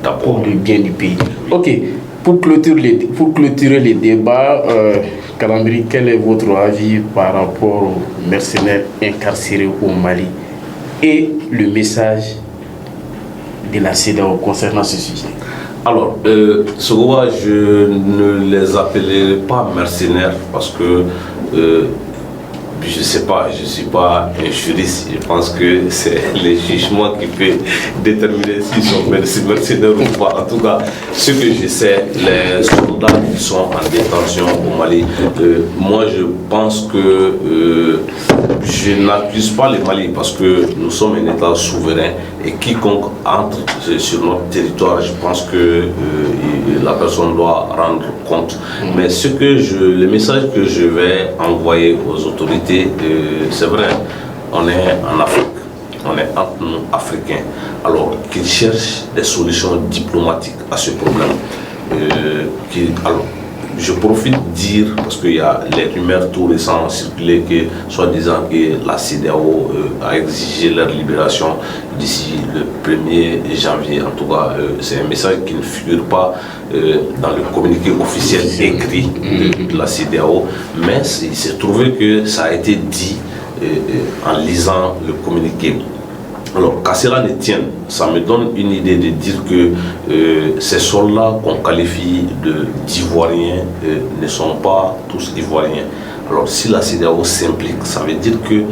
d'abord. Pour le bien du pays. Ok, pour clôturer les débats, Calambri, quel est votre avis par rapport aux mercenaires incarcérés au Mali et le message de la CEDEAO concernant ce sujet? Alors, Sogoba, je ne les appellerai pas mercenaires parce que je ne sais pas, je ne suis pas un juriste. Je pense que c'est les jugements qui peuvent déterminer s'ils sont mercenaires ou pas. En tout cas, ce que je sais, les soldats qui sont en détention au Mali, moi je pense que je n'accuse pas les Mali parce que nous sommes un État souverain et quiconque entre sur notre territoire, je pense que la personne doit rendre compte. Mais le message que je vais envoyer aux autorités, c'est vrai, on est en Afrique, on est entre nous Africains, alors qu'ils cherchent des solutions diplomatiques à ce problème. Alors, je profite de dire, parce qu'il y a les rumeurs tout récentes circulées que, soi-disant que la CEDEAO a exigé leur libération d'ici le 1er janvier. En tout cas, c'est un message qui ne figure pas dans le communiqué officiel écrit de la CEDEAO, mais il s'est trouvé que ça a été dit en lisant le communiqué. Alors, qu'à cela ne tienne, ça me donne une idée de dire que ces soldats qu'on qualifie d'ivoiriens ne sont pas tous ivoiriens. Alors, si la CEDEAO s'implique, ça veut dire que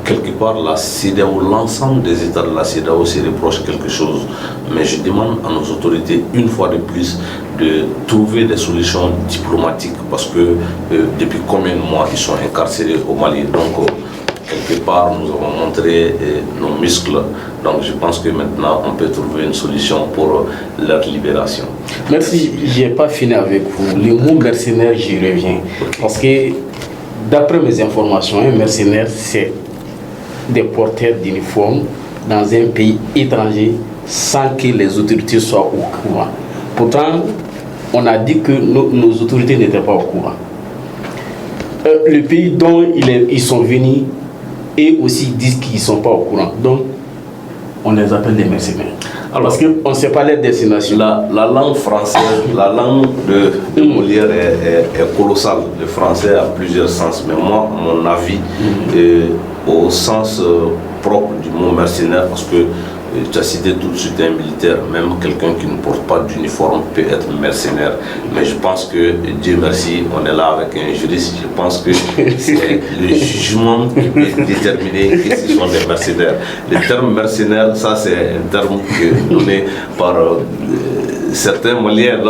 quelque part, la CEDEAO, l'ensemble des États de la CEDEAO se reprochent quelque chose. Mais je demande à nos autorités, une fois de plus, de trouver des solutions diplomatiques parce que depuis combien de mois ils sont incarcérés au Mali. Donc, quelque part, nous avons montré nos muscles. Donc, je pense que maintenant, on peut trouver une solution pour leur libération. Merci. Je n'ai pas fini avec vous. Le mot mercenaire, j'y reviens. Parce que, d'après mes informations, un mercenaire, c'est des porteurs d'uniformes dans un pays étranger sans que les autorités soient au courant. Pourtant, on a dit que nos autorités n'étaient pas au courant. Le pays dont ils sont venus et aussi disent qu'ils ne sont pas au courant. Donc, on les appelle des mercenaires. Alors, parce qu'on ne sait pas les destinations. La langue française, la langue de Molière est colossale. Le français a plusieurs sens. Mais moi, à mon avis, au sens propre du mot mercenaire, parce que tu as cité tout de suite un militaire, même quelqu'un qui ne porte pas d'uniforme peut être mercenaire. Mais je pense que, Dieu merci, on est là avec un juriste. Je pense que c'est le jugement qui peut déterminer que ce sont des mercenaires. Le terme mercenaire, ça c'est un terme donné par certains Maliens.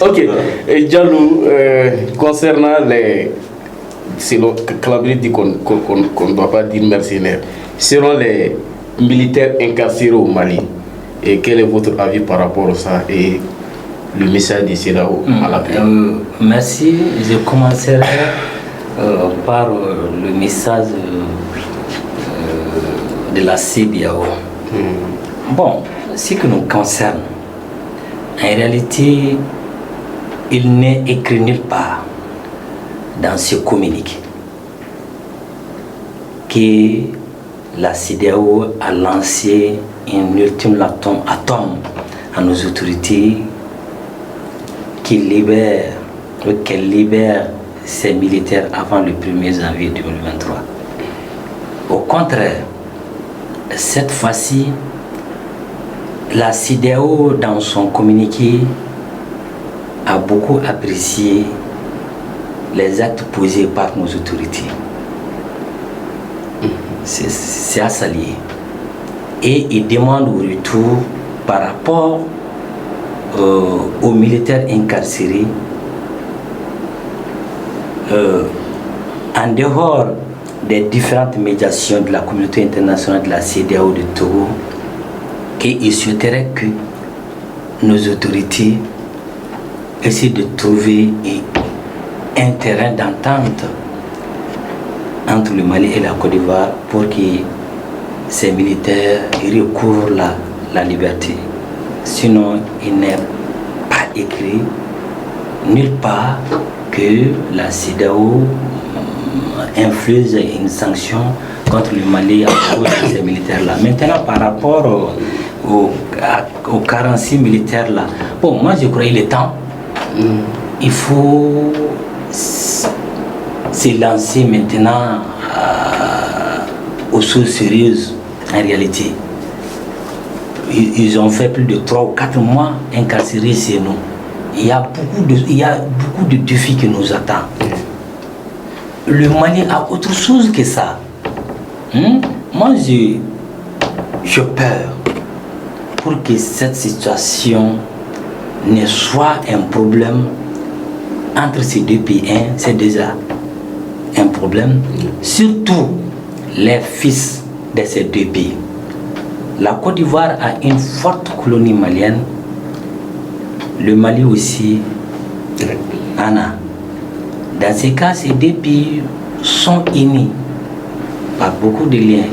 Ok. Et Diallo, concernant les... C'est le Calambri dit qu'on ne doit pas dire mercenaires. Selon les militaires incarcérés au Mali, et quel est votre avis par rapport à ça et le message de CEDEAO à la paix? Merci. Je commencerai par le message de la CEDEAO. Bon, ce qui nous concerne, en réalité, il n'est écrit nulle part dans ce communiqué que la CEDEAO a lancé un ultimatum à nos autorités qu'elle libère ses militaires avant le 1er janvier 2023. Au contraire, cette fois-ci, la CEDEAO, dans son communiqué, a beaucoup apprécié les actes posés par nos autorités. C'est à saluer. Et il demande au retour par rapport aux militaires incarcérés, en dehors des différentes médiations de la communauté internationale de la CEDEAO de Togo, qu'il souhaiterait que nos autorités essaient de trouver un terrain d'entente entre le Mali et la Côte d'Ivoire pour que ces militaires recouvrent la liberté. Sinon, il n'est pas écrit nulle part que la CEDEAO inflige une sanction contre le Mali à cause de ces militaires-là. Maintenant, par rapport aux 46 militaires là. Bon, moi je crois qu'il est temps. Il faut se lancer maintenant aux choses sérieuses en réalité. Ils ont fait plus de 3 ou 4 mois incarcérés chez nous. Il y a beaucoup de défis qui nous attendent. Le Mali a autre chose que ça. Moi, j'ai peur pour que cette situation ne soit un problème entre ces deux pays. C'est déjà un problème, surtout les fils de ces deux pays. La Côte d'Ivoire a une forte colonie malienne. Le Mali aussi en a. Dans ces cas, ces deux pays sont unis par beaucoup de liens.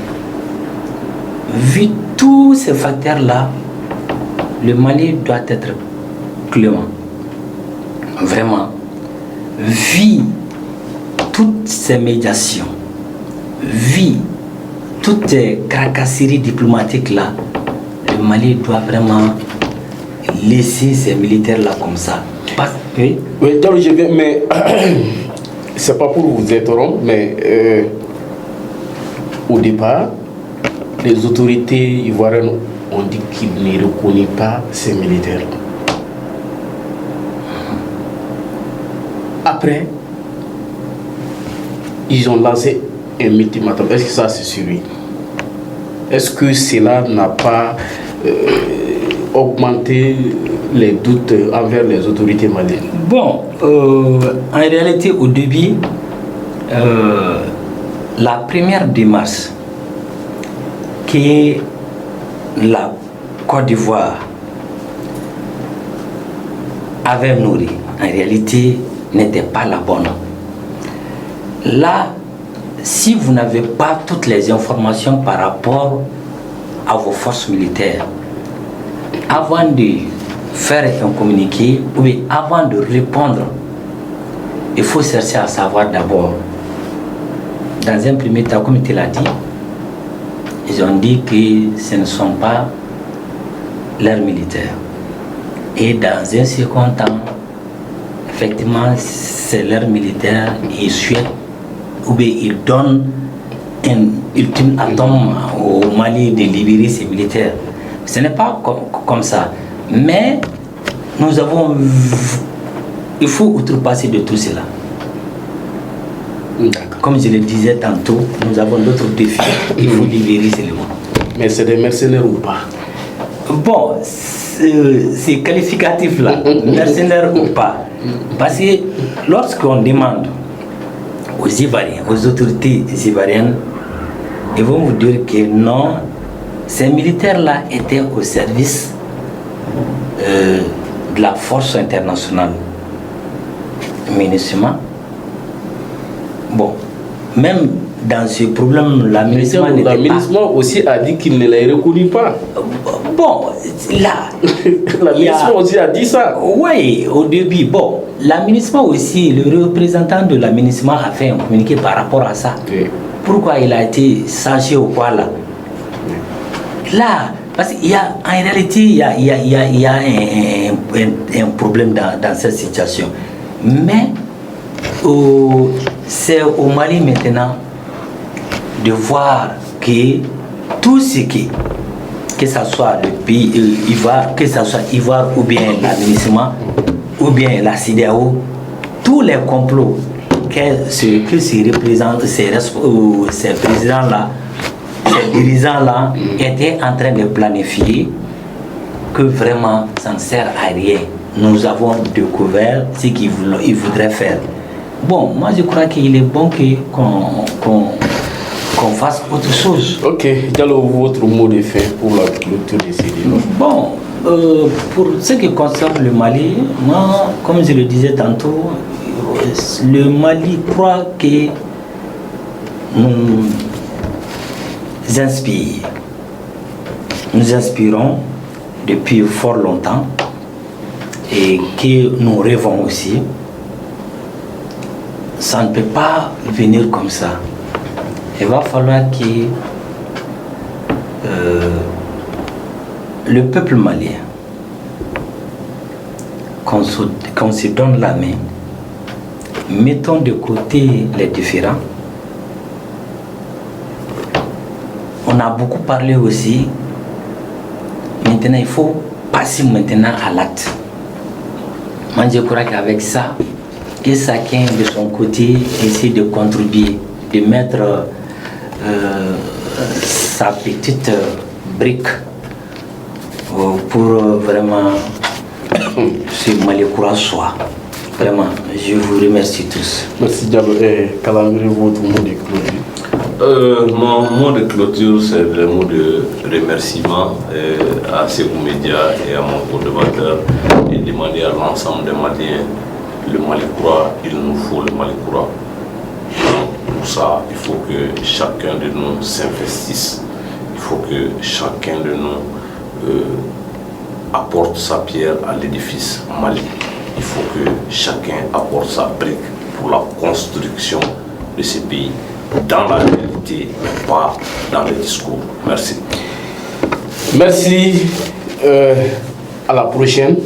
Vu tous ces facteurs-là, le Mali doit être clément. Vraiment. Vu toutes ces médiations, vu toutes ces caracasseries diplomatiques-là, le Mali doit vraiment laisser ces militaires-là comme ça. Oui, donc je vais, mais c'est pas pour vous interrompre, mais au départ, les autorités ivoiriennes ont dit qu'ils ne reconnaissent pas ces militaires. Après, ils ont lancé un ultimatum. Est-ce que ça c'est suivi? Est-ce que cela n'a pas augmenté les doutes envers les autorités maliennes? Bon, en réalité, au début, la première démarche que la Côte d'Ivoire avait nourrie, en réalité, n'était pas la bonne. Là, si vous n'avez pas toutes les informations par rapport à vos forces militaires, avant de faire un communiqué, ou bien avant de répondre, il faut chercher à savoir d'abord. Dans un premier temps, comme tu l'as dit, ils ont dit que ce ne sont pas leurs militaires. Et dans un second temps, effectivement, c'est leurs militaires, ils souhaitent, ou bien ils donnent un ultimatum au Mali de libérer ses militaires. Ce n'est pas comme ça. Mais nous avons... Il faut outrepasser de tout cela. Comme je le disais tantôt, nous avons d'autres défis. Il faut libérer seulement. Mais c'est des mercenaires ou pas? Bon, c'est qualificatif là, mercenaires ou pas. Parce que lorsqu'on demande aux Ivoiriens, aux autorités ivoiriennes, ils vont vous dire que non, ces militaires-là étaient au service de la force internationale. MINUSMA. Bon, même dans ce problème, la MINUSMA n'était pas... La MINUSMA aussi a dit qu'il ne les reconnaît pas. Bon, là... la MINUSMA aussi a dit ça. Oui, au début. Bon, la MINUSMA aussi, le représentant de la MINUSMA a fait un communiqué par rapport à ça. Oui. Pourquoi il a été changé ou quoi là? Là, parce qu'il y a, en réalité, il y a un problème dans cette situation. Mais c'est au Mali maintenant de voir que tout ce que ce soit le pays Ivoire, que ce soit Ivoire ou bien l'administration ou bien la CEDEAO, tous les complots que ces représentants, ces présidents-là, ces dirigeants-là étaient en train de planifier, que vraiment ça ne sert à rien. Nous avons découvert ce qu'ils voudraient faire. Bon, moi je crois qu'il est bon qu'on fasse autre chose. Ok, Diallo, votre mot de fin pour la clôture de ces débats. Bon, pour ce qui concerne le Mali, moi, comme je le disais tantôt, le Mali croit que nous inspirons depuis fort longtemps et que nous rêvons aussi. Ça ne peut pas venir comme ça. Il va falloir que le peuple malien qu'on se donne la main, mettons de côté les différends. On a beaucoup parlé aussi. Maintenant, il faut passer maintenant à l'acte. Moi, je crois qu'avec ça, que chacun de son côté essaie de contribuer, de mettre sa petite brique pour vraiment ce Malikoura soit. Vraiment, je vous remercie tous. Merci Diallo. Et calendrier-vous votre mot de clôture? Mon mot de clôture, c'est le mot de remerciement à Ségou Média et à mon collaborateur et demander à l'ensemble des Maliens le Malikoura, il nous faut le Malikoura. Pour ça, il faut que chacun de nous s'investisse. Il faut que chacun de nous apporte sa pierre à l'édifice Mali. Il faut que chacun apporte sa brique pour la construction de ce pays, dans la réalité, mais pas dans les discours. Merci. Merci. À la prochaine.